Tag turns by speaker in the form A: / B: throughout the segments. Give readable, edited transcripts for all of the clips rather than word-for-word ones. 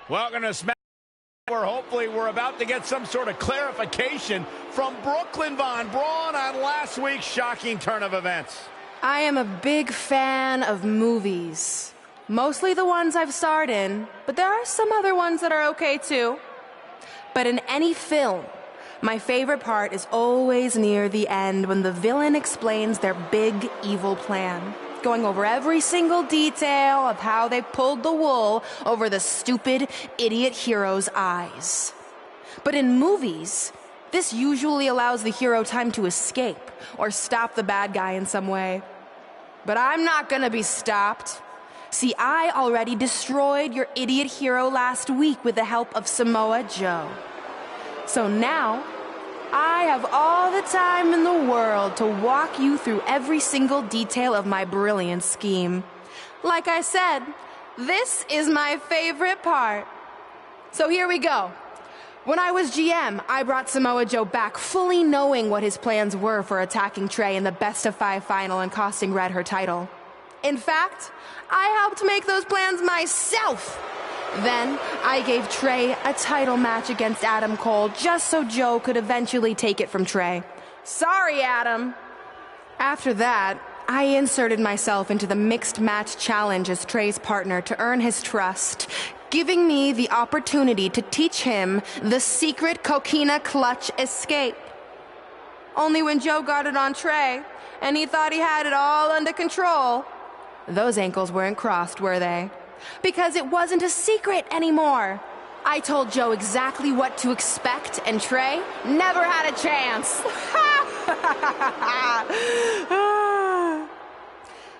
A: Welcome to SmackDown, where hopefully we're about to get some sort of clarification from Brooklyn Von Braun on last week's shocking turn of events.
B: I am a big fan of movies. Mostly the ones I've starred in, but there are some other ones that are okay too. But in any film, my favorite part is always near the end when the villain explains their big evil plan, going over every single detail of how they pulled the wool over the stupid idiot hero's eyes. But in movies, this usually allows the hero time to escape or stop the bad guy in some way. But I'm not gonna be stopped. See, I already destroyed your idiot hero last week with the help of Samoa Joe. So now, I have all the time in the world to walk you through every single detail of my brilliant scheme. Like I said, this is my favorite part. So here we go. When I was GM, I brought Samoa Joe back fully knowing what his plans were for attacking Trey in the best-of-5 final and costing Red her title. In fact, I helped make those plans myself. Then, I gave Trey a title match against Adam Cole just so Joe could eventually take it from Trey. Sorry, Adam. After that, I inserted myself into the mixed match challenge as Trey's partner to earn his trust, giving me the opportunity to teach him the secret coquina clutch escape. Only when Joe got it on Trey, and he thought he had it all under control, those ankles weren't crossed, were they? Because it wasn't a secret anymore. I told Joe exactly what to expect, and Trey never had a chance.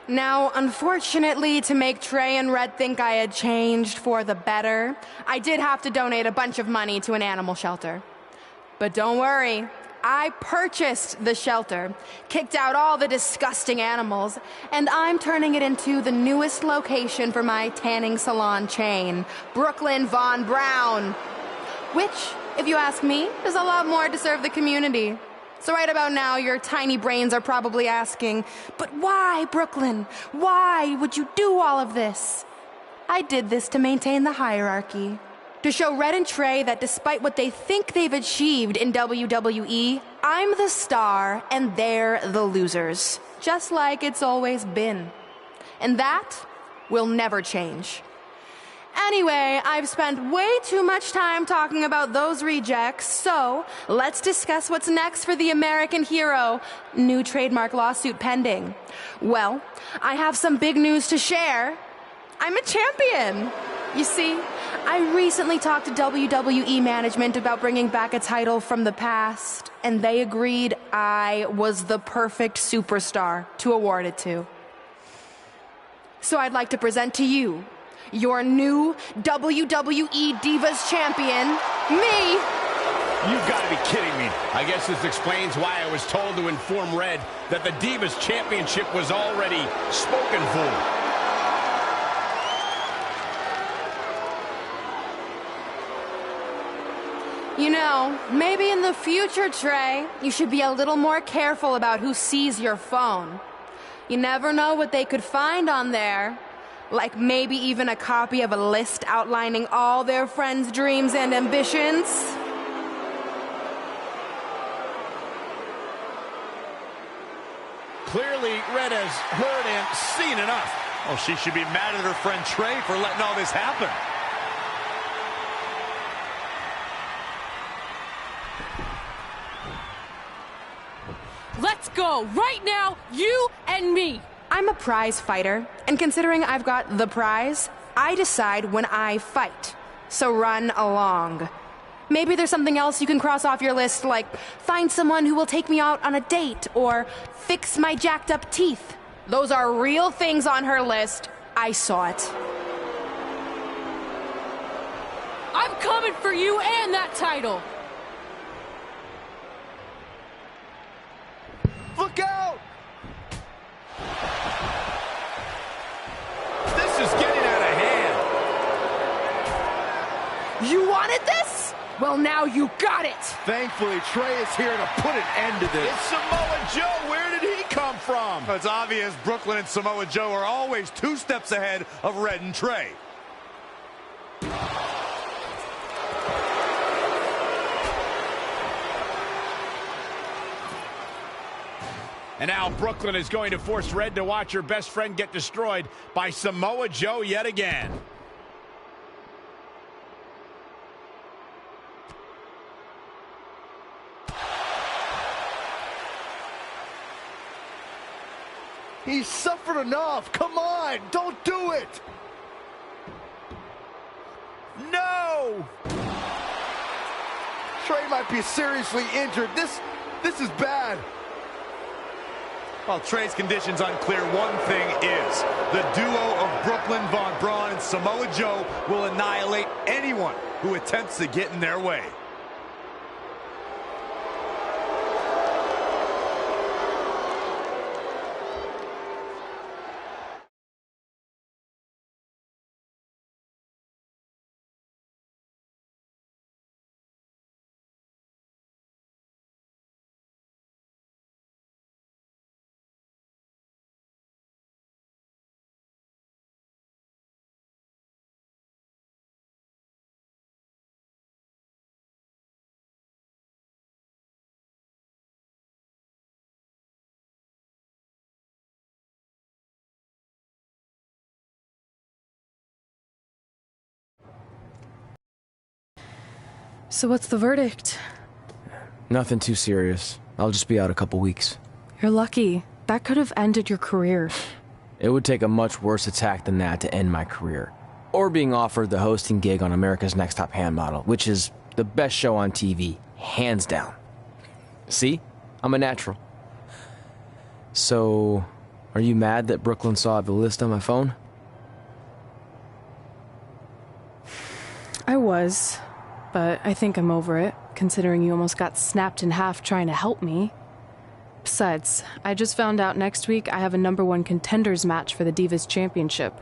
B: Now, unfortunately, to make Trey and Red think I had changed for the better, I did have to donate a bunch of money to an animal shelter. But don't worry, I purchased the shelter, kicked out all the disgusting animals, and I'm turning it into the newest location for my tanning salon chain, Brooklyn Von Braun. Which, if you ask me, is a lot more to serve the community. So right about now, your tiny brains are probably asking, but why, Brooklyn? Why would you do all of this? I did this to maintain the hierarchy. To show Red and Trey that despite what they think they've achieved in WWE, I'm the star and they're the losers. Just like it's always been. And that will never change. Anyway, I've spent way too much time talking about those rejects, so let's discuss what's next for the American hero. New trademark lawsuit pending. Well, I have some big news to share. I'm a champion. You see, I recently talked to WWE management about bringing back a title from the past, and they agreed I was the perfect superstar to award it to. So I'd like to present to you your new WWE Divas Champion, me.
A: You've got to be kidding me. I guess this explains why I was told to inform Red that the Divas Championship was already spoken for.
B: You know, maybe in the future, Trey, you should be a little more careful about who sees your phone. You never know what they could find on there. Like maybe even a copy of a list outlining all their friends' dreams and ambitions.
A: Clearly, Red has heard and seen enough.
C: Oh, she should be mad at her friend Trey for letting all this happen.
D: Let's go, right now, you and me.
B: I'm a prize fighter, and considering I've got the prize, I decide when I fight. So run along. Maybe there's something else you can cross off your list, like find someone who will take me out on a date, or fix my jacked up teeth. Those are real things on her list. I saw it.
D: I'm coming for you and that title.
A: Look out! This is getting out of hand.
B: You wanted this? Well, now you got it!
C: Thankfully, Trey is here to put an end to this.
A: It's Samoa Joe. Where did he come from?
C: It's obvious Brooklyn and Samoa Joe are always 2 steps ahead of Red and Trey.
A: And now Brooklyn is going to force Red to watch her best friend get destroyed by Samoa Joe yet again.
E: He suffered enough. Come on, don't do it.
A: No!
E: Trey might be seriously injured. This is bad.
C: While Trey's condition's unclear, one thing is, the duo of Brooklyn, Von Braun, and Samoa Joe will annihilate anyone who attempts to get in their way.
B: So what's the verdict?
F: Nothing too serious. I'll just be out a couple weeks.
B: You're lucky. That could have ended your career.
F: It would take a much worse attack than that to end my career. Or being offered the hosting gig on America's Next Top Hand Model, which is the best show on TV, hands down. See? I'm a natural. So, are you mad that Brooklyn saw the list on my phone?
B: I was, but I think I'm over it, considering you almost got snapped in half trying to help me. Besides, I just found out next week I have a #1 contenders match for the Divas Championship.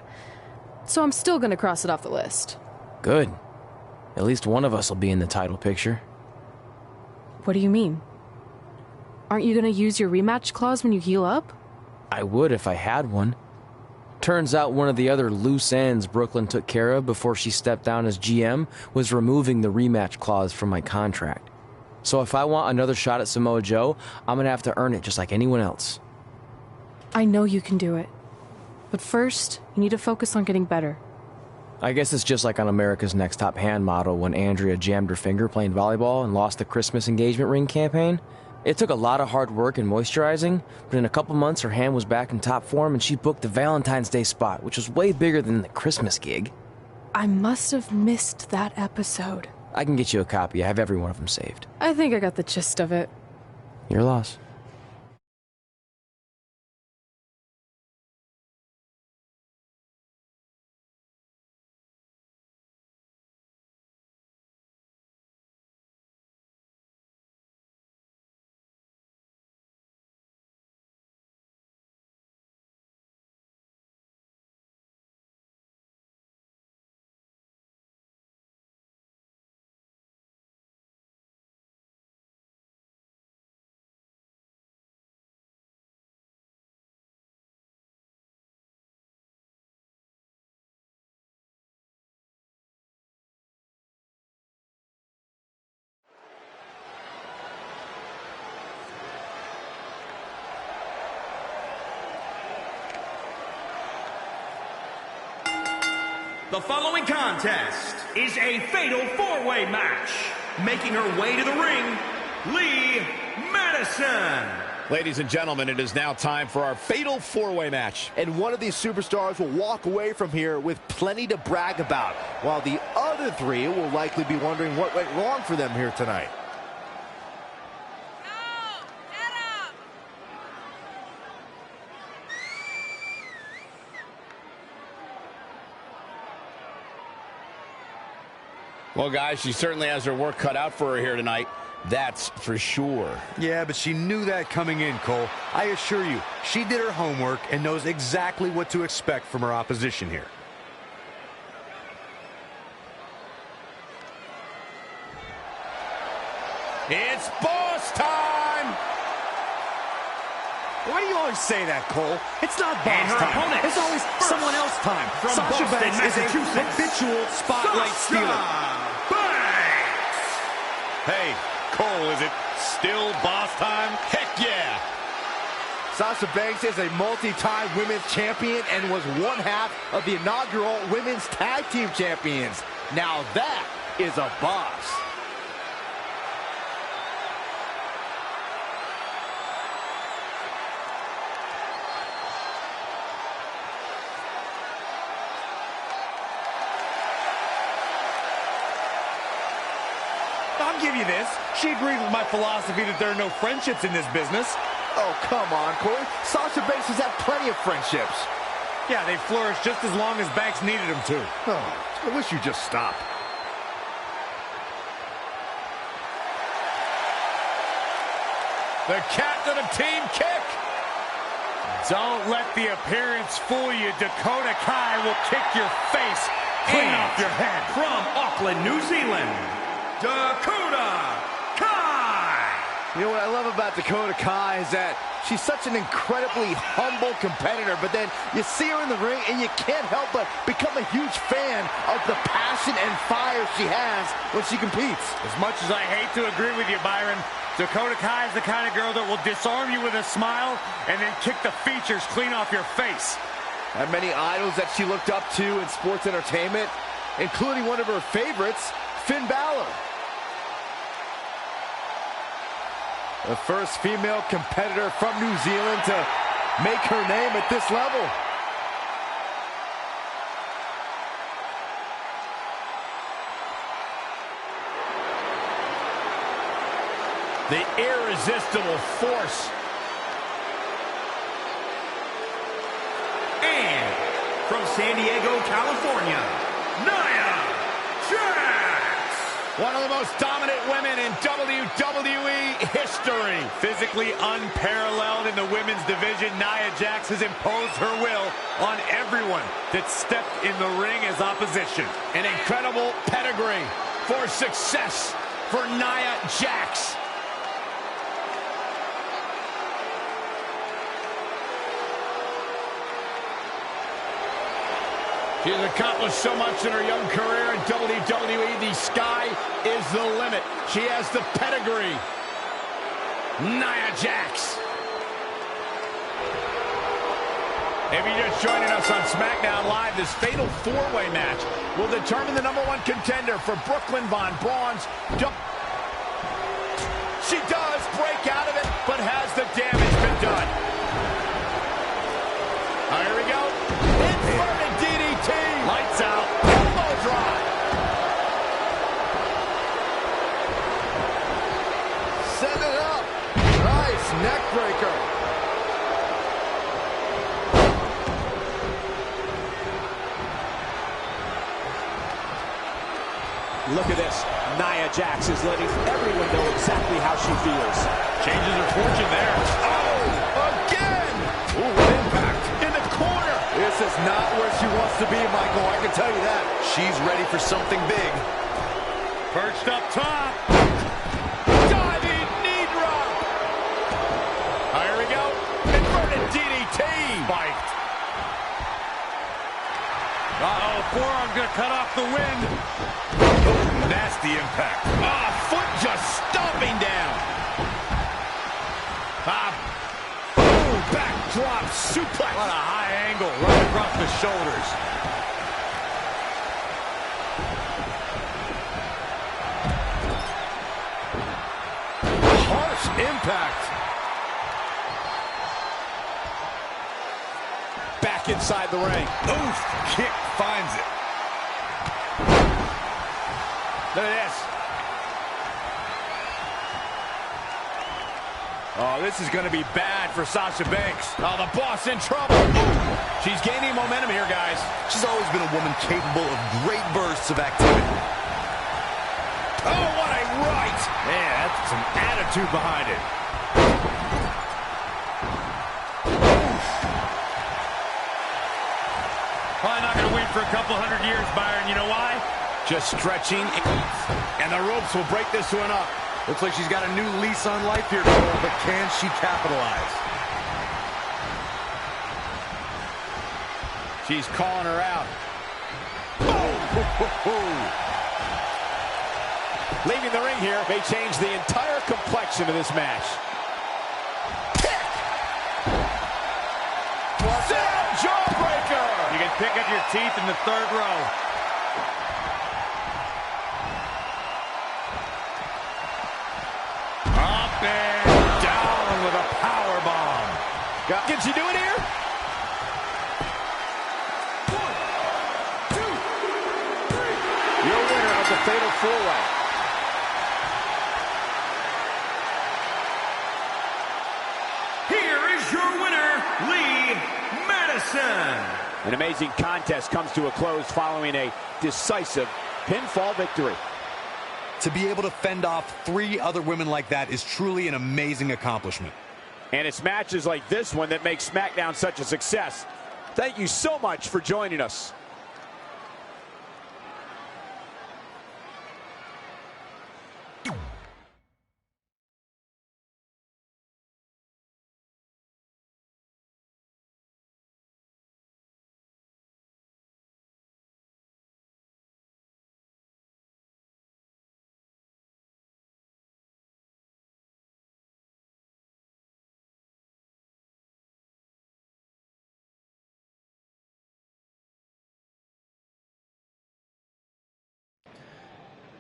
B: So I'm still gonna cross it off the list.
F: Good. At least one of us will be in the title picture.
B: What do you mean? Aren't you gonna use your rematch clause when you heal up?
F: I would if I had one. Turns out one of the other loose ends Brooklyn took care of before she stepped down as GM was removing the rematch clause from my contract. So if I want another shot at Samoa Joe, I'm gonna have to earn it just like anyone else.
B: I know you can do it. But first, you need to focus on getting better.
F: I guess it's just like on America's Next Top Hand Model when Andrea jammed her finger playing volleyball and lost the Christmas engagement ring campaign. It took a lot of hard work and moisturizing, but in a couple months her hand was back in top form and she booked the Valentine's Day spot, which was way bigger than the Christmas gig.
B: I must have missed that episode.
F: I can get you a copy. I have every one of them saved.
B: I think I got the gist of it.
F: Your loss.
G: The following contest is a fatal four-way match. Making her way to the ring, Lee Madison.
A: Ladies and gentlemen, it is now time for our fatal four-way match.
E: And one of these superstars will walk away from here with plenty to brag about, while the other three will likely be wondering what went wrong for them here tonight.
A: Well, guys, she certainly has her work cut out for her here tonight. That's for sure.
C: Yeah, but she knew that coming in, Cole. I assure you, she did her homework and knows exactly what to expect from her opposition here.
A: It's boss time!
C: Why do you always say that, Cole? It's not boss
G: And her
C: time.
G: opponent,
C: It's always someone else time.
G: from
C: Sasha
G: Boston,
C: Banks is a
G: Massachusetts,
C: habitual spotlight stealer.
G: Banks!
C: Hey, Cole, is it still boss time?
A: Heck yeah!
E: Sasha Banks is a multi-time women's champion and was one half of the inaugural women's tag team champions. Now that is a boss.
C: I'll give you this. She agrees with my philosophy that there are no friendships in this business.
E: Oh, come on, Corey. Sasha Banks has had plenty of friendships.
C: Yeah, they flourished just as long as Banks needed them to.
E: Oh, I wish you'd just stop.
A: The captain of Team Kick.
C: Don't let the appearance fool you. Dakota Kai will kick your face clean off your head.
G: From Auckland, New Zealand, Dakota Kai.
E: You know what I love about Dakota Kai is that she's such an incredibly humble competitor, but then you see her in the ring and you can't help but become a huge fan of the passion and fire she has when she competes.
C: As much as I hate to agree with you, Byron, Dakota Kai is the kind of girl that will disarm you with a smile and then kick the features clean off your face.
E: Had many idols that she looked up to in sports entertainment, including one of her favorites, Finn Balor. The first female competitor from New Zealand to make her name at this level.
A: The irresistible force.
G: And from San Diego, California, Nia Jax.
A: One of the most dominant women in WWE history.
C: Physically unparalleled in the women's division, Nia Jax has imposed her will on everyone that stepped in the ring as opposition.
A: An incredible pedigree for success for Nia Jax. She has accomplished so much in her young career in WWE. The sky is the limit. She has the pedigree. Nia Jax. If you're just joining us on SmackDown Live, this fatal four-way match will determine the #1 contender for Brooklyn Von Braun's. She does break out of it, but has the damage been done? Here we go. Inverted DDT.
C: Lights out.
A: Elbow drop.
E: Set it up. Nice neck breaker.
H: Look at this. Nia Jax is letting everyone know exactly how she feels.
C: Changes her fortune there.
E: Oh, again. Ooh, what impact. In the corner. This is not where she wants to be, Michael. I can tell you that.
C: She's ready for something big. Perched up top.
A: Diving knee drop. Here we go. Inverted DDT.
C: Spiked. Uh-oh, forearm's gonna cut off the wind. Oh, nasty impact.
A: Foot just stomping down. Backdrop suplex.
C: What a high angle right across the shoulders.
E: Harsh impact.
A: Back inside the ring.
C: Oof, kick finds it.
A: Look at this.
C: Oh, this is going to be bad for Sasha Banks.
A: Oh, the boss in trouble. She's gaining momentum here, guys.
C: She's always been a woman capable of great bursts of activity.
A: Oh, what a right.
C: Man, that's some attitude behind it. Probably not going to wait for a couple hundred years, Byron. You know why?
A: Just stretching. And the ropes will break this one up.
C: Looks like she's got a new lease on life here, Cole, but can she capitalize?
A: She's calling her out. Leaving the ring here may change the entire complexion of this match. Kick! jawbreaker.
C: You can pick up your teeth in the third row. Up and down with a power bomb.
A: Can she do it here?
H: 1, 2, 3. Your winner of the Fatal 4-Way.
G: Here is your winner, Lee Madison.
H: An amazing contest comes to a close following a decisive pinfall victory.
C: To be able to fend off 3 other women like that is truly an amazing accomplishment.
H: And it's matches like this one that make SmackDown such a success. Thank you so much for joining us.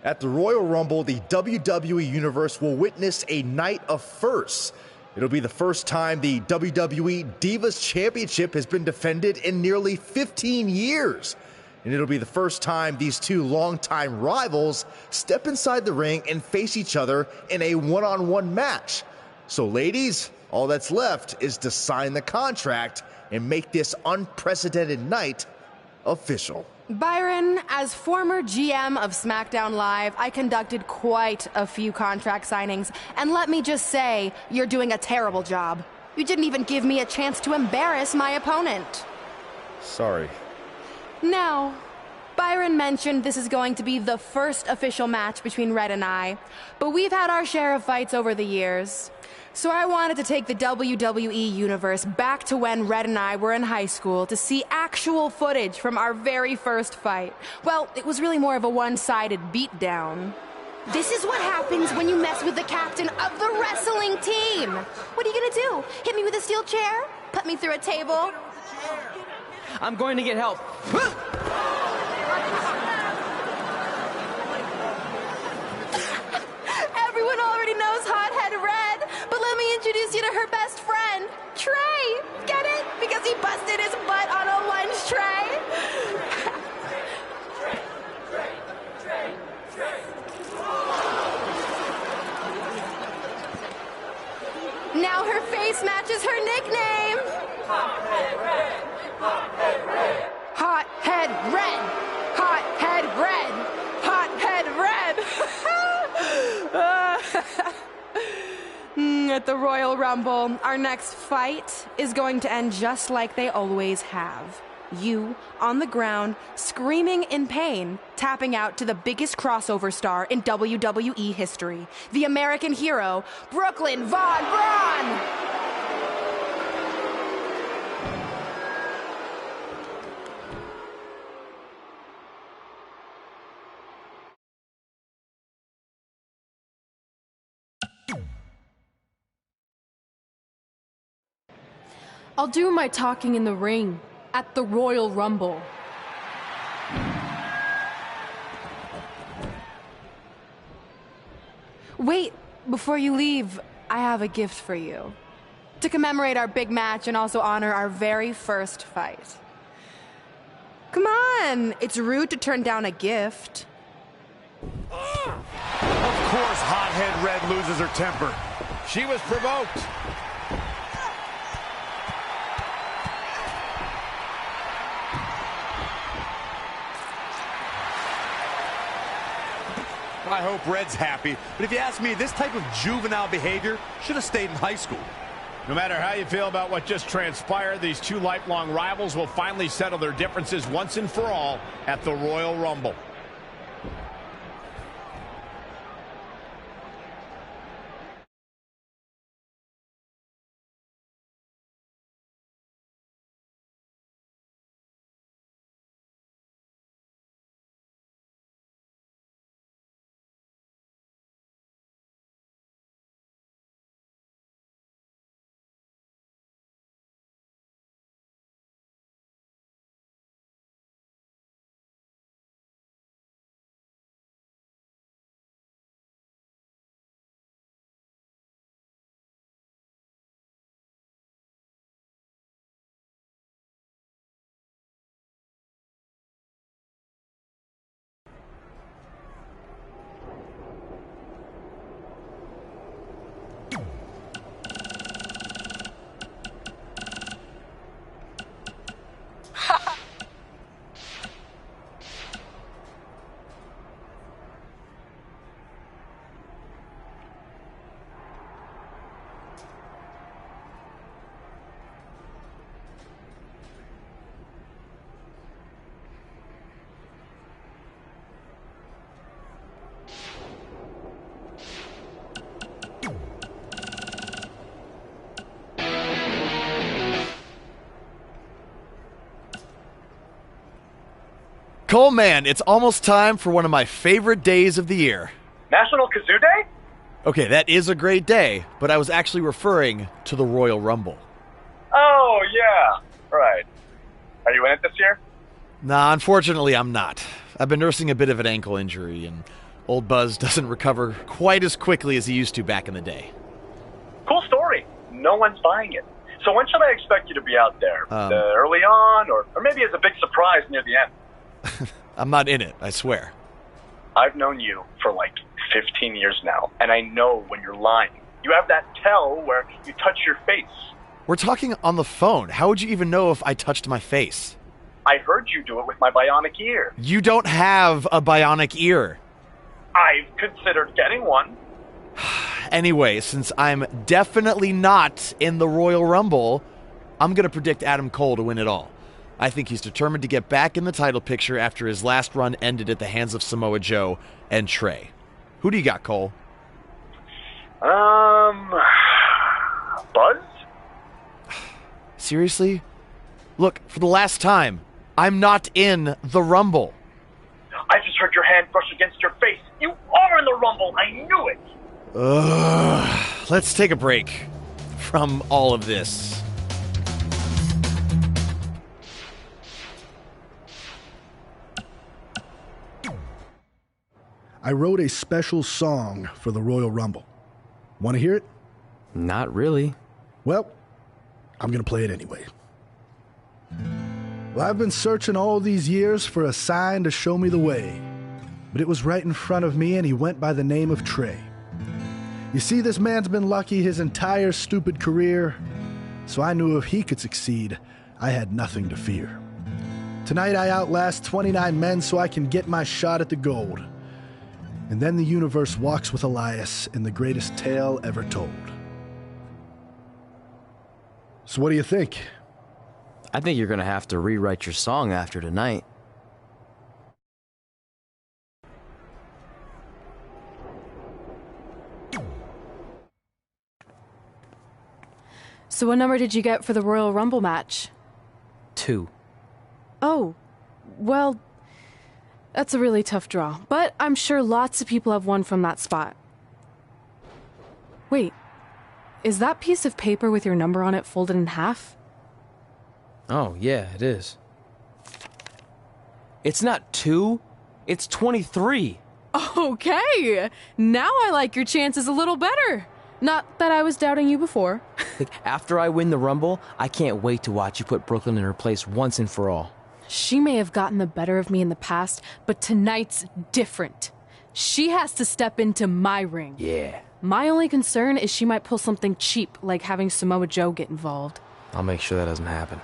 I: At the Royal Rumble, the WWE Universe will witness a night of firsts. It'll be the first time the WWE Divas Championship has been defended in nearly 15 years. And it'll be the first time these two longtime rivals step inside the ring and face each other in a one-on-one match. So ladies, all that's left is to sign the contract and make this unprecedented night official.
B: Byron, as former GM of SmackDown Live, I conducted quite a few contract signings, and let me just say, you're doing a terrible job. You didn't even give me a chance to embarrass my opponent.
I: Sorry.
B: Now, Byron mentioned this is going to be the first official match between Red and I, but we've had our share of fights over the years. So I wanted to take the WWE Universe back to when Red and I were in high school to see actual footage from our very first fight. Well, it was really more of a one-sided beatdown. This is what happens when you mess with the captain of the wrestling team. What are you gonna do? Hit me with a steel chair? Put me through a table?
F: I'm going to get help.
B: Everyone already knows Hothead Red, but let me introduce you to her best friend, Trey. Get it? Because he busted his butt on a lunch tray. Now her face matches her nickname. Hothead Red. Hothead Red. Hothead Red. Hothead Red. Hothead Red. At the Royal Rumble, our next fight is going to end just like they always have. You, on the ground, screaming in pain, tapping out to the biggest crossover star in WWE history, the American hero, Brooklyn Von Braun!
D: I'll do my talking in the ring at the Royal Rumble.
B: Wait, before you leave, I have a gift for you. To commemorate our big match and also honor our very first fight. Come on, it's rude to turn down a gift.
C: Of course, Hothead Red loses her temper.
A: She was provoked.
C: I hope Red's happy, but if you ask me, this type of juvenile behavior should have stayed in high school.
A: No matter how you feel about what just transpired, these two lifelong rivals will finally settle their differences once and for all at the Royal Rumble.
J: Cole, man, it's almost time for one of my favorite days of the year.
K: National Kazoo Day?
J: Okay, that is a great day, but I was actually referring to the Royal Rumble.
K: Oh, yeah. Right. Are you in it this year?
J: Nah, unfortunately, I'm not. I've been nursing a bit of an ankle injury, and old Buzz doesn't recover quite as quickly as he used to back in the day.
K: Cool story. No one's buying it. So when should I expect you to be out there? Early on, or maybe as a big surprise near the end?
J: I'm not in it, I swear.
K: I've known you for like 15 years now, and I know when you're lying. You have that tell where you touch your face.
J: We're talking on the phone. How would you even know if I touched my face?
K: I heard you do it with my bionic ear.
J: You don't have a bionic ear.
K: I've considered getting one.
J: Anyway, since I'm definitely not in the Royal Rumble, I'm going to predict Adam Cole to win it all. I think he's determined to get back in the title picture after his last run ended at the hands of Samoa Joe and Trey. Who do you got, Cole?
K: Buzz?
J: Seriously? Look, for the last time, I'm not in the Rumble.
K: I just heard your hand brush against your face. You are in the Rumble. I knew it.
J: Let's take a break from all of this.
L: I wrote a special song for the Royal Rumble. Want to hear it?
F: Not really.
L: Well, I'm going to play it anyway. Well, I've been searching all these years for a sign to show me the way, but it was right in front of me, and he went by the name of Trey. You see, this man's been lucky his entire stupid career, so I knew if he could succeed, I had nothing to fear. Tonight I outlast 29 men so I can get my shot at the gold. And then the universe walks with Elias in the greatest tale ever told. So what do you think?
F: I think you're going to have to rewrite your song after tonight.
D: So what number did you get for the Royal Rumble match?
F: 2.
D: Oh, well, that's a really tough draw. But I'm sure lots of people have won from that spot. Wait, is that piece of paper with your number on it folded in half?
F: Oh, yeah, it is. It's not 2, it's 23.
D: Okay, now I like your chances a little better. Not that I was doubting you before.
F: After I win the Rumble, I can't wait to watch you put Brooklyn in her place once and for all.
D: She may have gotten the better of me in the past, but tonight's different. She has to step into my ring.
F: Yeah.
D: My only concern is she might pull something cheap, like having Samoa Joe get involved.
F: I'll make sure that doesn't happen.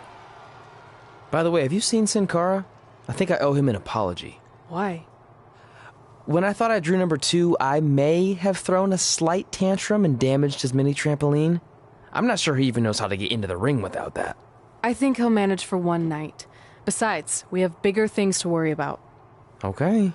F: By the way, have you seen Sin Cara? I think I owe him an apology.
D: Why?
F: When I thought I drew number 2, I may have thrown a slight tantrum and damaged his mini trampoline. I'm not sure he even knows how to get into the ring without that.
D: I think he'll manage for one night. Besides, we have bigger things to worry about.
F: Okay.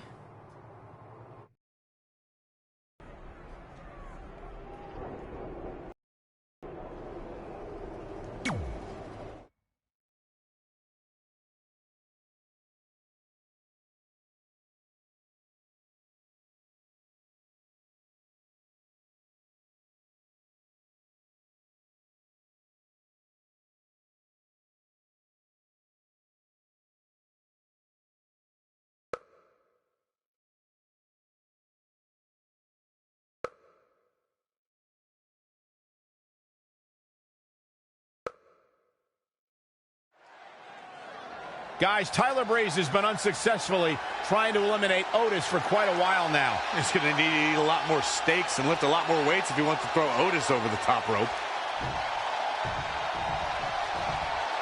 A: Guys, Tyler Breeze has been unsuccessfully trying to eliminate Otis for quite a while now.
C: He's going to need to eat a lot more steaks and lift a lot more weights if he wants to throw Otis over the top rope.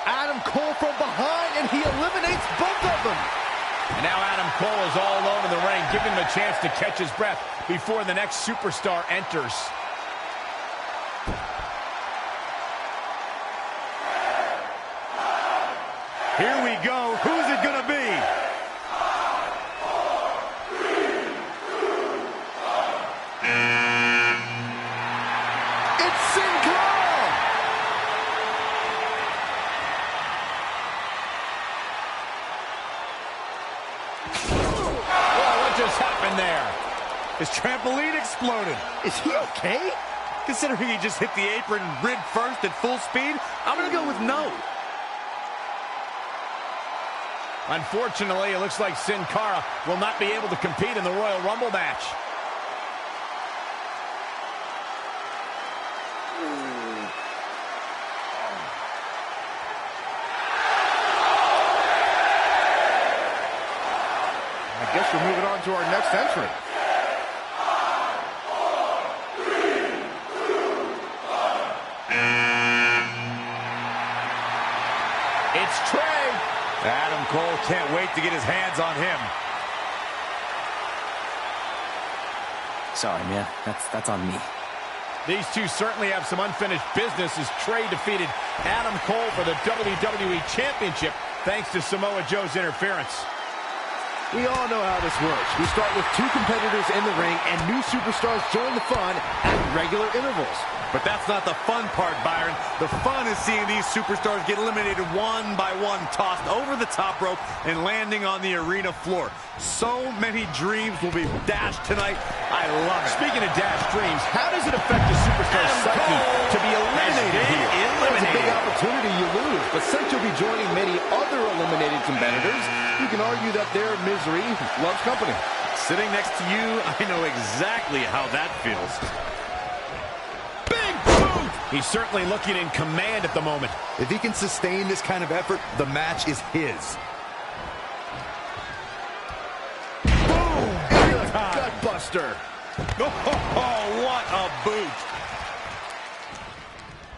E: Adam Cole from behind, and he eliminates both of them.
A: And now Adam Cole is all alone in the ring, giving him a chance to catch his breath before the next superstar enters.
C: Here we go. Who's it going to be?
E: It's Sin Cara!
A: in there.
C: His trampoline exploded.
E: Is he okay?
C: Considering he just hit the apron rib first at full speed, I'm going to go with no.
A: Unfortunately, it looks like Sin Cara will not be able to compete in the Royal Rumble match.
E: I guess we're moving on to our next entrant.
A: It's Trey.
C: Adam Cole can't wait to get his hands on him.
F: Sorry, man. That's on me.
A: These two certainly have some unfinished business as Trey defeated Adam Cole for the WWE Championship thanks to Samoa Joe's interference.
E: We all know how this works. We start with two competitors in the ring, and new superstars join the fun at regular intervals.
C: But that's not the fun part, Byron. The fun is seeing these superstars get eliminated one by one, tossed over the top rope and landing on the arena floor. So many dreams will be dashed tonight. I love it.
A: Speaking of dashed dreams, how does it affect a superstar's psyche to be eliminated here?
E: It's a big opportunity you lose, but since you'll be joining many other eliminated competitors, you can argue that their misery loves company.
C: Sitting next to you, I know exactly how that feels.
A: He's certainly looking in command at the moment.
C: If he can sustain this kind of effort, the match is his.
E: Boom! Gutbuster.
C: Oh, what a boot.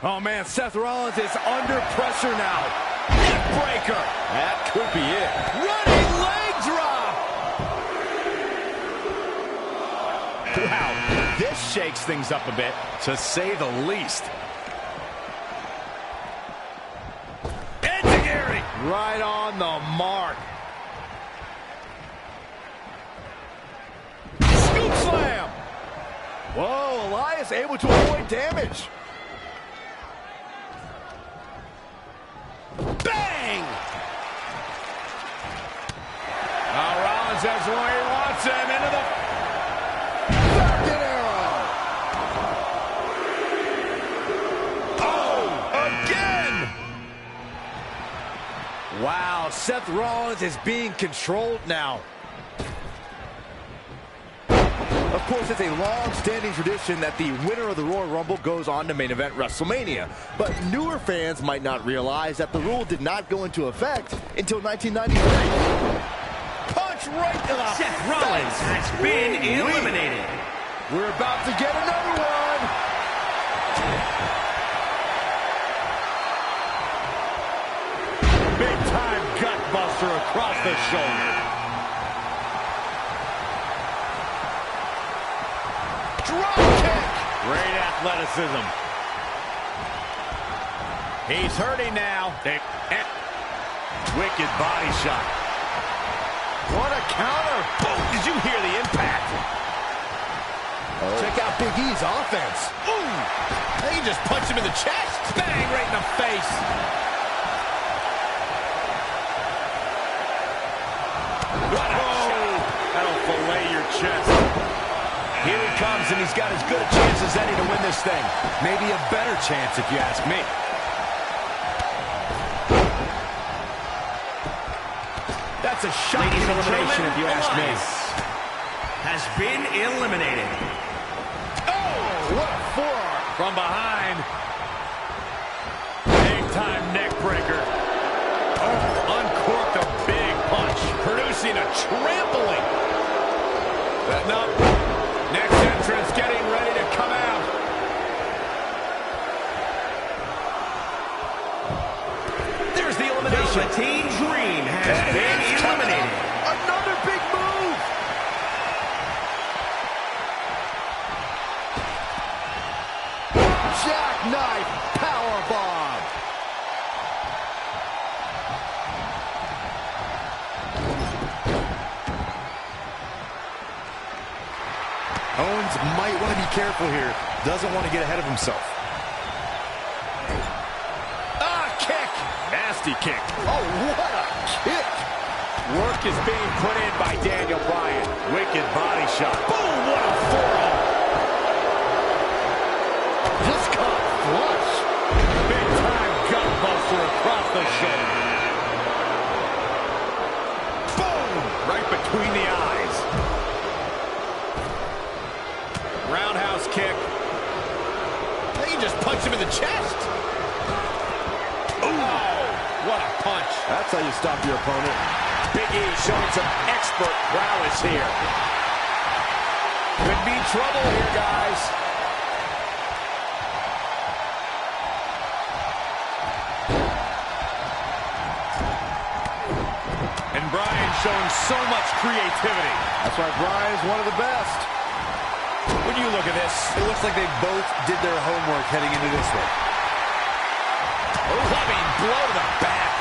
C: Oh, man, Seth Rollins is under pressure now.
A: Neckbreaker.
C: That could be it.
A: Running leg drop. Wow, this shakes things up a bit,
C: to say the least.
A: right on the mark.
E: Scoop slam. Whoa, Elias able to avoid damage.
A: Bang! Now Rollins has where he wants him into the
E: Falcon Arrow.
A: Oh, again!
E: Wow, Seth Rollins is being controlled now. Of course, it's a long-standing tradition that the winner of the Royal Rumble goes on to main event WrestleMania. But newer fans might not realize that the rule did not go into effect until 1993. Punch right to the
G: Seth Rollins has been eliminated.
E: We're about to get another one.
C: Big-time gut buster across the shoulder.
E: Drop kick.
C: Great athleticism.
A: He's hurting now.
C: Wicked body shot.
E: What a counter.
A: Boom! Did you hear the impact?
E: Oh. Check out Big E's offense.
A: Ooh! I think he just punched him in the chest. Bang! Right in the face. What a shot.
C: That'll fillet your chest.
A: Here he comes, and he's got as good a chance as any to win this thing.
C: Maybe a better chance, if you ask me.
A: That's a shocking elimination, if you ask me.
G: Has been eliminated.
E: Oh, what a forearm.
C: From behind. Big-time neck breaker.
A: Oh, uncorked a big punch, producing a trampling. No. Next entrance getting ready to come out. There's the elimination.
G: Velveteen Dream has been eliminated.
E: Another big move. Jackknife powerbomb.
C: Owens might want to be careful here. Doesn't want to get ahead of himself.
E: Ah, kick.
C: Nasty kick.
E: Oh, what a kick.
H: Work is being put in by Daniel Bryan.
C: Wicked body shot.
A: Boom, what a forearm.
E: Just caught flush.
C: Big time gut buster across the shoulder. Boom! Right between the eyes.
A: Roundhouse kick. They can just punch him in the chest. Ooh, what a punch.
E: That's how you stop your opponent.
H: Big E showing some expert prowess here.
A: Could be trouble here, guys.
C: And Bryan showing so much creativity.
E: That's why Bryan's one of the best.
A: When you look at this,
C: It looks like they both did their homework heading into this one.
A: clubbing blow to the back.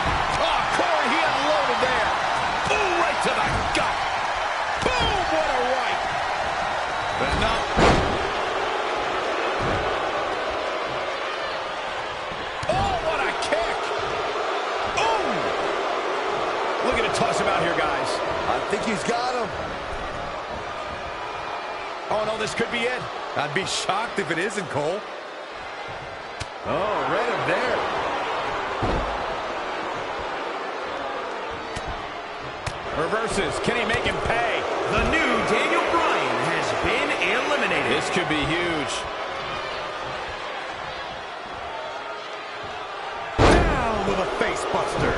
A: Oh, Corey, he unloaded there. Boom, right to the gut. Boom, what a right.
C: But no.
A: Oh, what a kick. Ooh. Looking to toss him out here, guys.
E: I think he's got him.
A: Oh, no, this could be it.
C: I'd be shocked if it isn't, Cole. Oh, read him there.
A: Reverses. Can he make him pay?
G: The new Daniel Bryan has been eliminated.
A: This could be huge.
C: Down with a face buster.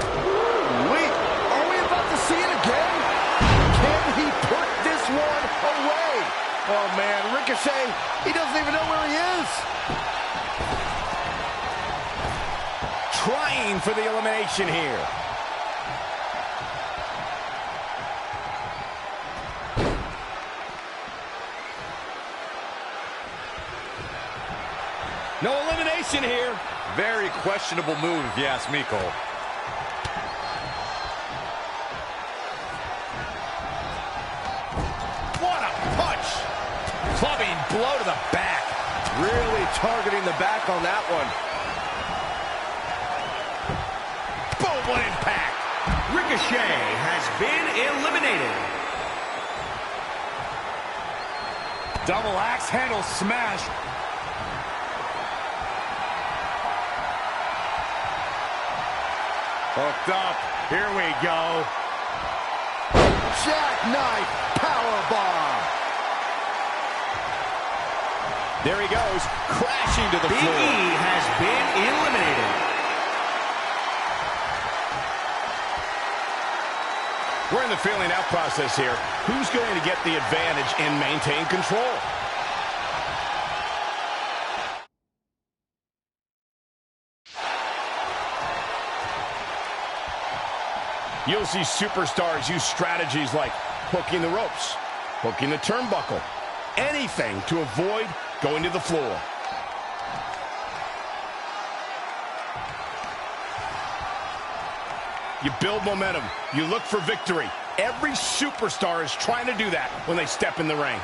E: Wait, are we about to see it again? Can he put this one away? Oh, man, Ricochet, he doesn't even know where he is.
A: Trying for the elimination here. No elimination here.
C: Very questionable move, if you ask me, Cole.
A: What a punch. Clubbing blow to the back.
E: Really targeting the back on that one.
A: Boom, what impact.
G: Ricochet has been eliminated.
C: Double axe handle smash. Hooked up. Here we go.
E: Jackknife powerbomb.
A: There he goes, crashing to the
G: Big
A: floor.
G: E has been eliminated.
A: We're in the feeling out process here. Who's going to get the advantage and maintain control? You'll see superstars use strategies like hooking the ropes, hooking the turnbuckle, anything to avoid going to the floor. You build momentum. You look for victory. Every superstar is trying to do that when they step in the ring.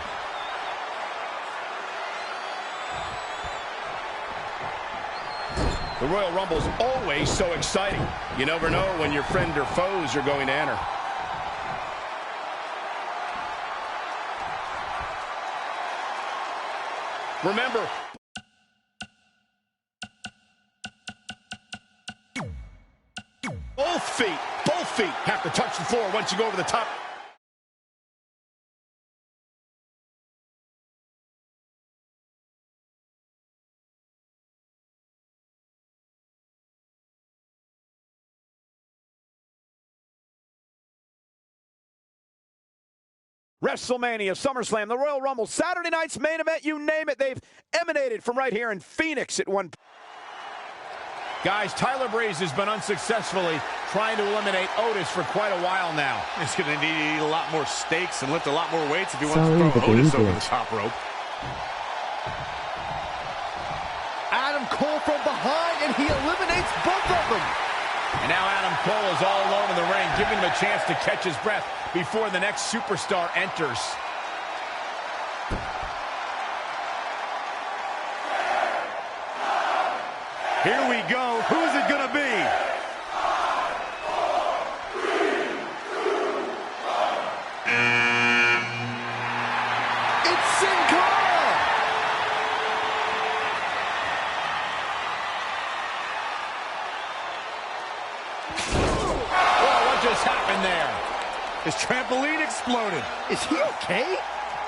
A: The Royal Rumble is always so exciting. You never know when your friend or foes are going to enter. Remember, both feet have to touch the floor once you go over the top.
H: WrestleMania, SummerSlam, the Royal Rumble, Saturday night's main event, you name it, they've emanated from right here in Phoenix at one.
A: Guys, Tyler Breeze has been unsuccessfully trying to eliminate Otis for quite a while now.
C: He's going to need to eat a lot more steaks and lift a lot more weights if he wants to throw Otis over the top rope.
E: Adam Cole from behind, and he eliminates both of them.
A: And now Adam Cole is all alone in the ring, giving him a chance to catch his breath before the next superstar enters.
C: Here we go. Who's it going to be?
E: It's Sin Cara!
A: Oh, what just happened there?
C: His trampoline exploded.
E: Is he okay?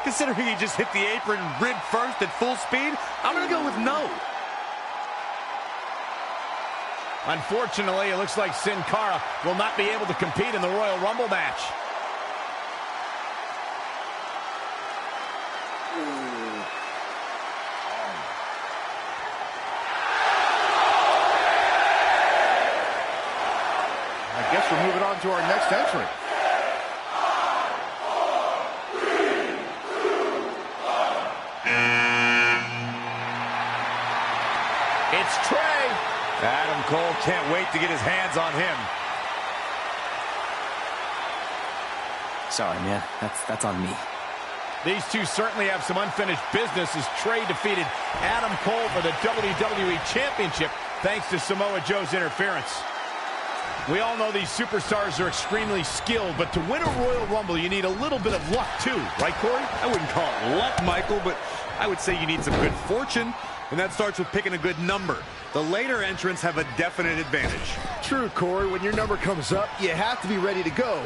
C: Considering he just hit the apron rib first at full speed, I'm going to go with no.
A: Unfortunately, it looks like Sin Cara will not be able to compete in the Royal Rumble match.
E: I guess we're moving on to our next entrant.
A: It's Trey.
C: Adam Cole can't wait to get his hands on him.
F: Sorry, man. That's on me.
A: These two certainly have some unfinished business as Trey defeated Adam Cole for the WWE Championship thanks to Samoa Joe's interference. We all know these superstars are extremely skilled, but to win a Royal Rumble, you need a little bit of luck too, right, Corey?
C: I wouldn't call it luck, Michael, but I would say you need some good fortune, and that starts with picking a good number. The later entrants have a definite advantage.
E: True, Corey. When your number comes up, you have to be ready to go.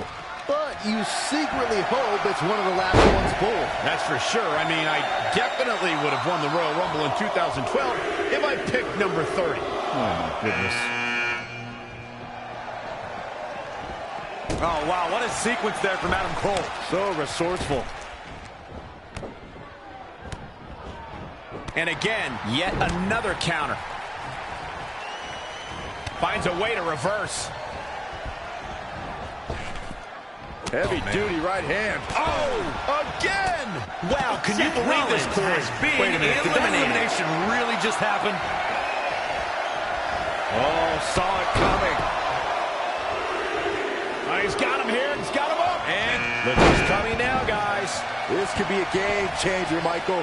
E: But you secretly hope it's one of the last ones pulled.
A: That's for sure. I mean, I definitely would have won the Royal Rumble in 2012 if I picked number 30.
E: Oh, my goodness.
C: Oh, wow, what a sequence there from Adam Cole.
E: So resourceful.
A: And again, yet another counter. Finds a way to reverse.
E: Heavy-duty right hand.
A: Oh, again! Wow, can you
G: Seth
A: believe this,
G: Rollins
A: Corey?
G: has been
C: Wait a minute, did that
G: eliminated.
C: elimination really just happen? Oh, saw it coming.
A: He's got him here. He's got him up. And look who's coming now, guys.
E: This could be a game changer, Michael.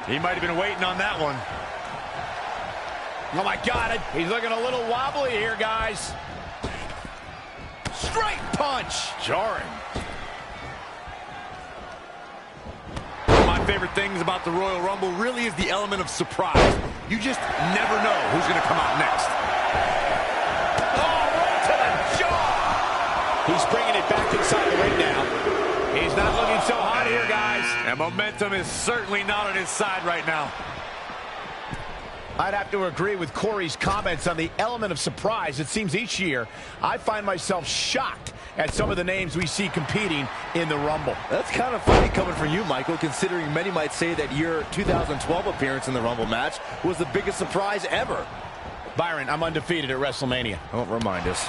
C: He might have been waiting on that one.
A: Oh, my God. He's looking a little wobbly here, guys. Straight punch.
C: Jarring. One of my favorite things about the Royal Rumble really is the element of surprise. You just never know who's going to come out next.
A: Oh, right to the jaw. He's bringing it back inside the ring now. He's not looking so hot here, guys.
C: And momentum is certainly not on his side right now.
A: I'd have to agree with Corey's comments on the element of surprise. It seems each year I find myself shocked at some of the names we see competing in the Rumble.
E: That's kind of funny coming from you, Michael, considering many might say that your 2012 appearance in the Rumble match was the biggest surprise ever.
A: Byron, I'm undefeated at WrestleMania.
E: Don't remind us.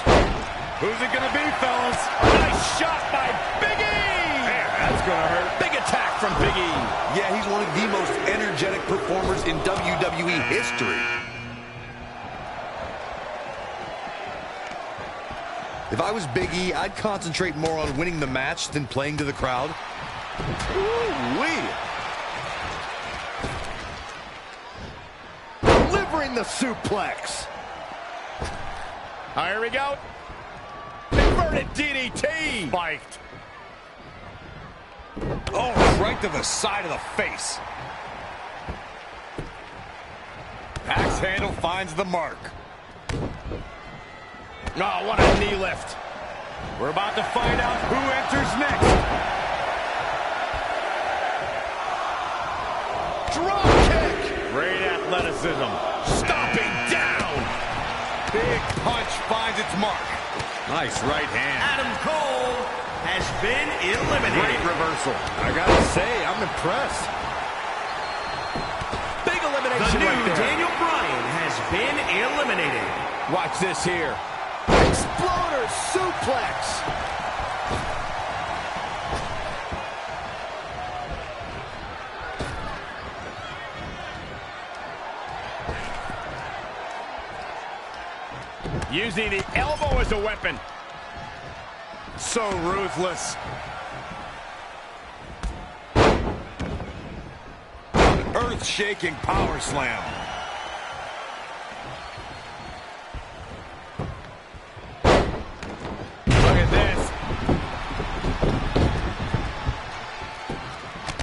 C: Who's it going to be, fellas?
A: Nice shot by Big E!
C: Man, that's going to hurt.
A: Big attack from Big E.
C: Yeah, he's one of the most energetic performers in WWE history. If I was Big E, I'd concentrate more on winning the match than playing to the crowd.
E: Ooh-wee. Delivering the suplex.
A: Here we go. Inverted DDT.
C: Spiked. Oh, right to the side of the face. Axe handle finds the mark.
A: Oh, what a knee lift.
C: We're about to find out who enters next.
A: Drop kick.
C: Great athleticism.
A: Stomping down.
C: Big punch finds its mark. Nice right hand.
G: Adam Cole has been eliminated.
C: Great reversal. I gotta say, I'm impressed.
A: Big
G: The
A: elimination
G: new
A: right there.
G: Daniel Bryan has been eliminated.
A: Watch this here.
E: Exploder suplex.
A: Using the elbow as a weapon.
C: So ruthless. An earth-shaking power slam.
A: Look at this.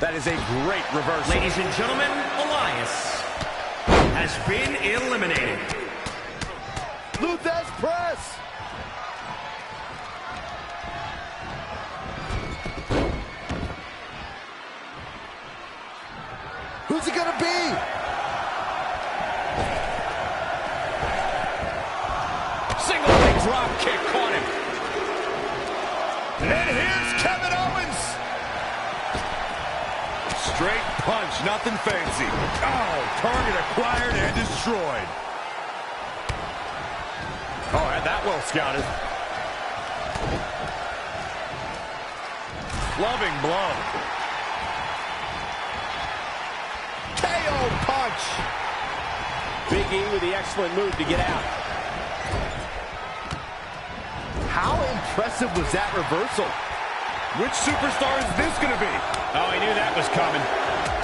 C: That is a great reversal.
G: Ladies and gentlemen, Elias has been eliminated.
E: Luthez press. Who's it gonna be?
A: Single leg drop kick caught him. And here's Kevin Owens.
C: Straight punch, nothing fancy. Oh, target acquired and destroyed. Oh, had that well scouted. Loving blow.
A: KO punch. Big E with the excellent move to get out.
E: How impressive was that reversal?
C: Which superstar is this going to be?
A: Oh, he knew that was coming.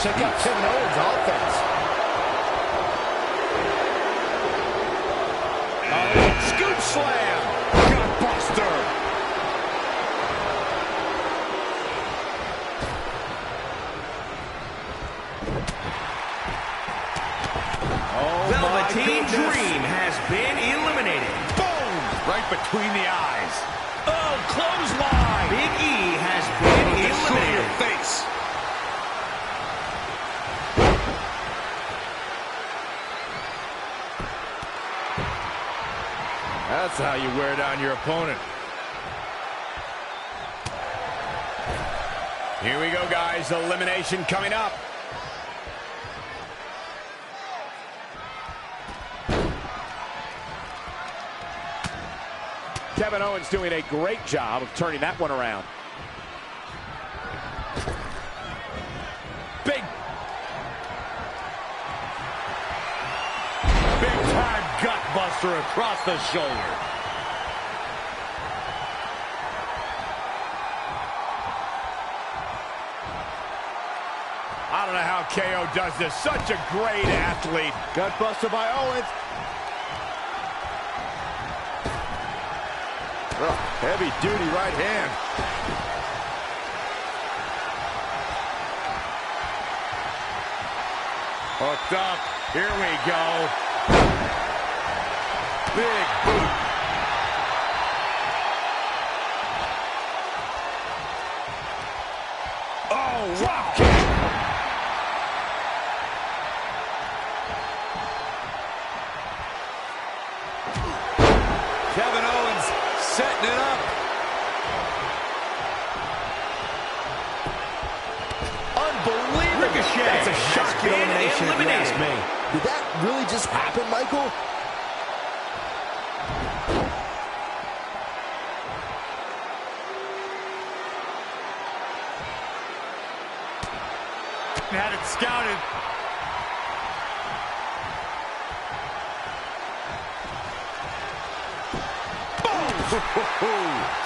E: Check out Kevin Owens' offense.
A: Oh, scoop slam.
C: Gutbuster.
G: Velveteen Dream has been eliminated.
C: Boom! Right between the eyes.
A: Oh, clothesline.
G: Big E has been
C: Destroy your
G: eliminated.
C: face.
A: That's how you wear down your opponent. Here we go, guys. Elimination coming up.
H: Kevin Owens doing a great job of turning that one around.
A: Big time gut buster across the shoulder. I don't know how KO does this. Such a great athlete.
E: Gutbuster by Owens.
C: Heavy duty right hand. Hooked up.
A: Here we go.
C: Big boot.
A: Oh, drop kick.
C: Kevin Owens setting it up.
E: Unbelievable.
G: Ricochet
A: That's a
G: has
A: shock
G: been
A: elimination, if you ask
G: eliminated.
A: me.
E: Did that really just happen, Michael?
C: Had it scouted.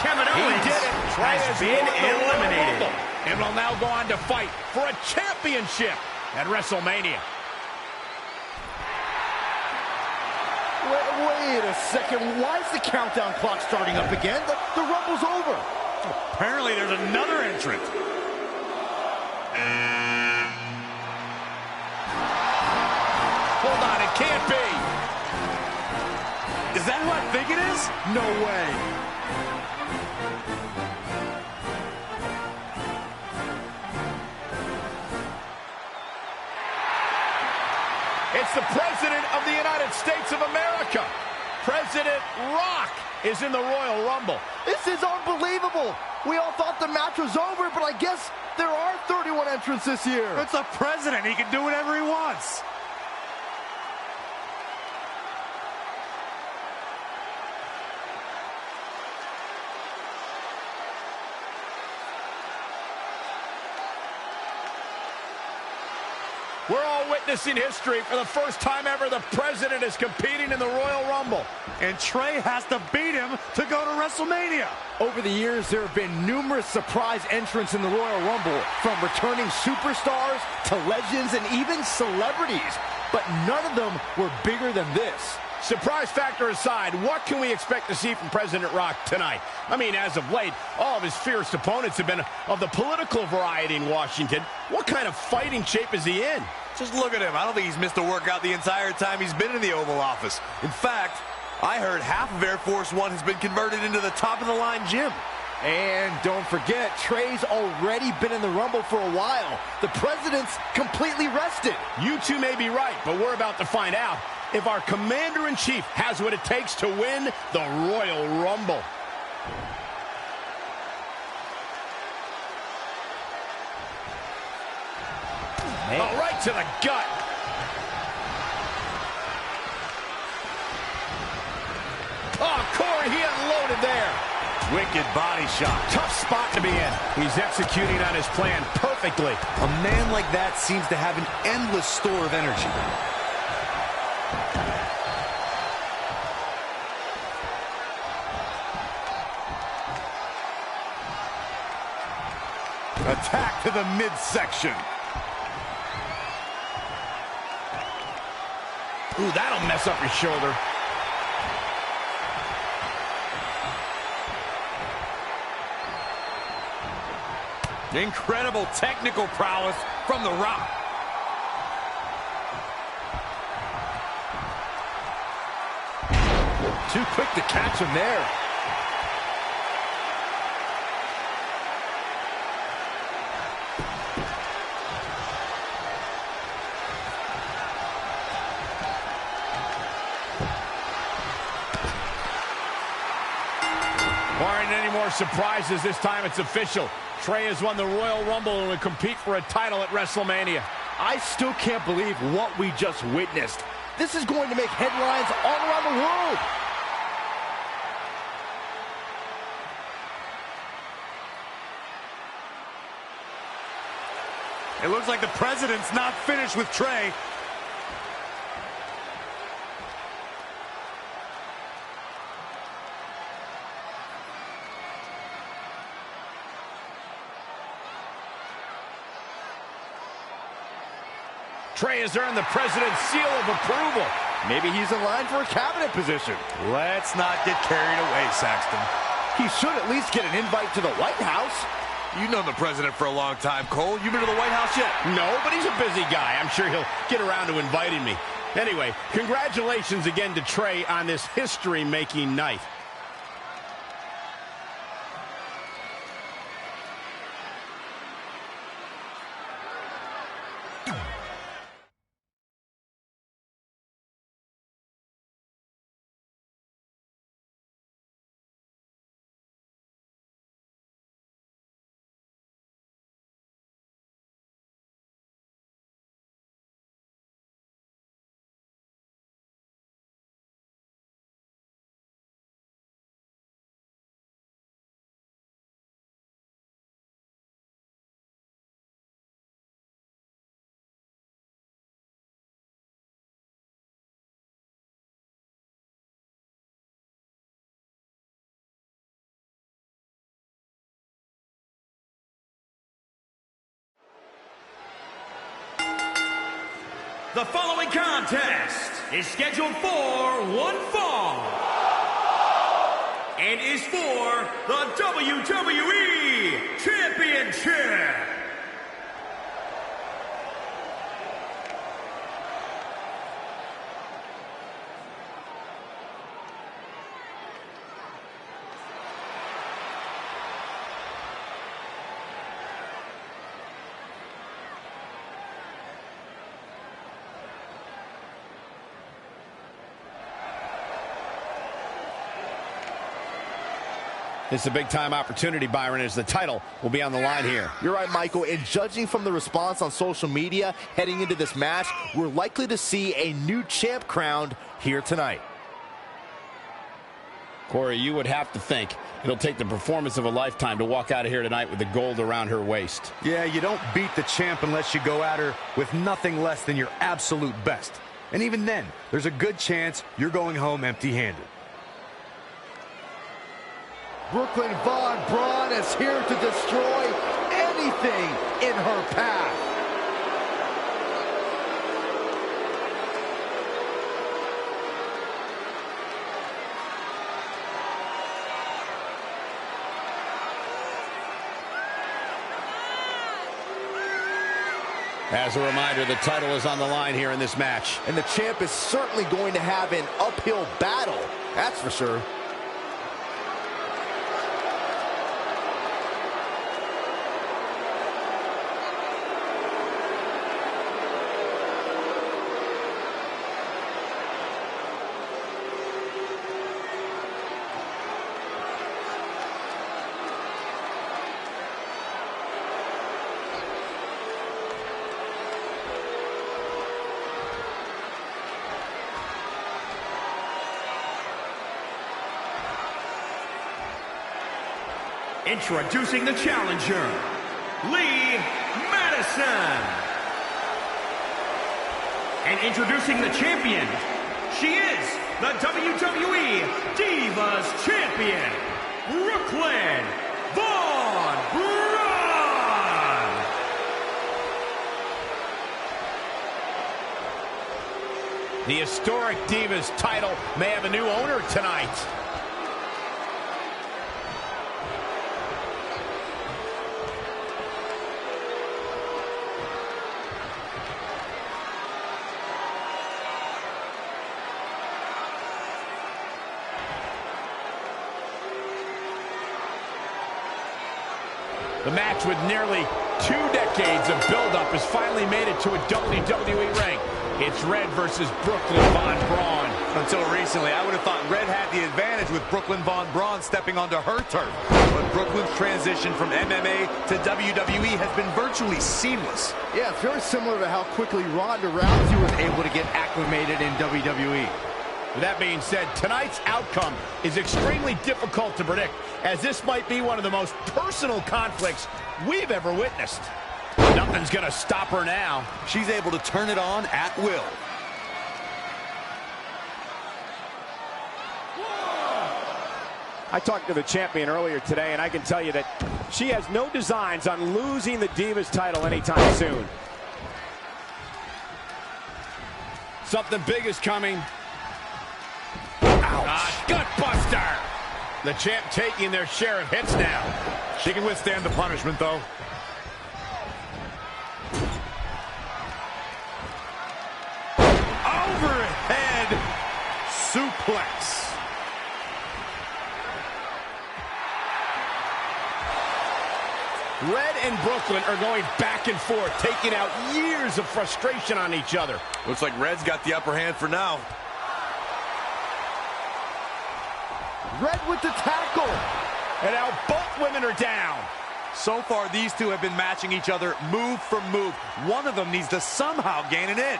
G: Kevin
A: He
G: Owens
A: did it. Trey
G: has
A: has
G: been
A: won the Royal
G: eliminated.
A: Rumble and will now go on to fight for a championship at WrestleMania.
E: Wait a second. Why is the countdown clock starting up again? The Rumble's over.
C: Apparently there's another entrant.
A: Hold on, it can't be.
C: Is that who I think it is? No way.
A: It's the President of the United States of America. President Rock is in the Royal Rumble.
E: This is unbelievable. We all thought the match was over, but I guess there are 31 entrants this year.
C: It's the president. He can do whatever he wants.
A: We're all witnessing history. For the first time ever, the President is competing in the Royal Rumble.
C: And Trey has to beat him to go to WrestleMania.
E: Over the years, there have been numerous surprise entrants in the Royal Rumble, from returning superstars to legends and even celebrities. But none of them were bigger than this.
A: Surprise factor aside, what can we expect to see from President Rock tonight? I mean, as of late, all of his fierce opponents have been of the political variety in Washington. What kind of fighting shape is he in?
C: Just look at him. I don't think he's missed a workout the entire time he's been in the Oval Office. In fact, I heard half of Air Force One has been converted into the top-of-the-line gym.
E: And don't forget, Trey's already been in the Rumble for a while. The president's completely rested.
A: You two may be right, but we're about to find out if our Commander-in-Chief has what it takes to win the Royal Rumble. Oh, right to the gut. Oh, Corey, he unloaded there.
C: Wicked body shot.
A: Tough spot to be in. He's executing on his plan perfectly.
C: A man like that seems to have an endless store of energy. Attack to the midsection.
A: Ooh, that'll mess up your shoulder.
C: Incredible technical prowess from The Rock.
E: Too quick to catch him there.
A: Barring any more surprises, this time it's official. Trey has won the Royal Rumble and will compete for a title at WrestleMania.
E: I still can't believe what we just witnessed. This is going to make headlines all around the world.
C: It looks like the president's not finished with Trey.
A: Trey has earned the president's seal of approval.
E: Maybe he's in line for a cabinet position.
C: Let's not get carried away, Saxton.
E: He should at least get an invite to the White House.
C: You've known the president for a long time, Cole. You been to the White House yet?
A: No, but he's a busy guy. I'm sure he'll get around to inviting me. Anyway, congratulations again to Trey on this history-making night.
G: The following contest is scheduled for one fall and is for the WWE Championship.
A: It's a big-time opportunity, Byron, as the title will be on the line here.
E: You're right, Michael, and judging from the response on social media heading into this match, we're likely to see a new champ crowned here tonight.
A: Corey, you would have to think it'll take the performance of a lifetime to walk out of here tonight with the gold around her waist.
C: Yeah, you don't beat the champ unless you go at her with nothing less than your absolute best. And even then, there's a good chance you're going home empty-handed.
E: Brooklyn Von Braun is here to destroy anything in her path.
A: As a reminder, the title is on the line here in this match.
E: And the champ is certainly going to have an uphill battle, that's for sure.
G: Introducing the challenger, Lee Madison. And introducing the champion, she is the WWE Divas Champion, Brooklyn Von Braun.
A: The historic Divas title may have a new owner tonight. The match with nearly 2 decades of build-up has finally made it to a WWE ring. It's Red versus Brooklyn Von Braun.
C: Until recently, I would have thought Red had the advantage with Brooklyn Von Braun stepping onto her turf. But Brooklyn's transition from MMA to WWE has been virtually seamless.
E: Yeah, it's very similar to how quickly Ronda Rousey was able to get acclimated in WWE.
A: With that being said, tonight's outcome is extremely difficult to predict, as this might be one of the most personal conflicts we've ever witnessed. Nothing's going to stop her now.
C: She's able to turn it on at will.
H: I talked to the champion earlier today, and I can tell you that she has no designs on losing the Divas title anytime soon.
A: Something big is coming. Gutbuster! The champ taking their share of hits now.
C: She can withstand the punishment, though. Overhead suplex.
A: Red and Brooklyn are going back and forth, taking out years of frustration on each other.
C: Looks like Red's got the upper hand for now.
E: Red with the tackle.
A: And now both women are down.
C: So far, these two have been matching each other move for move. One of them needs to somehow gain an edge.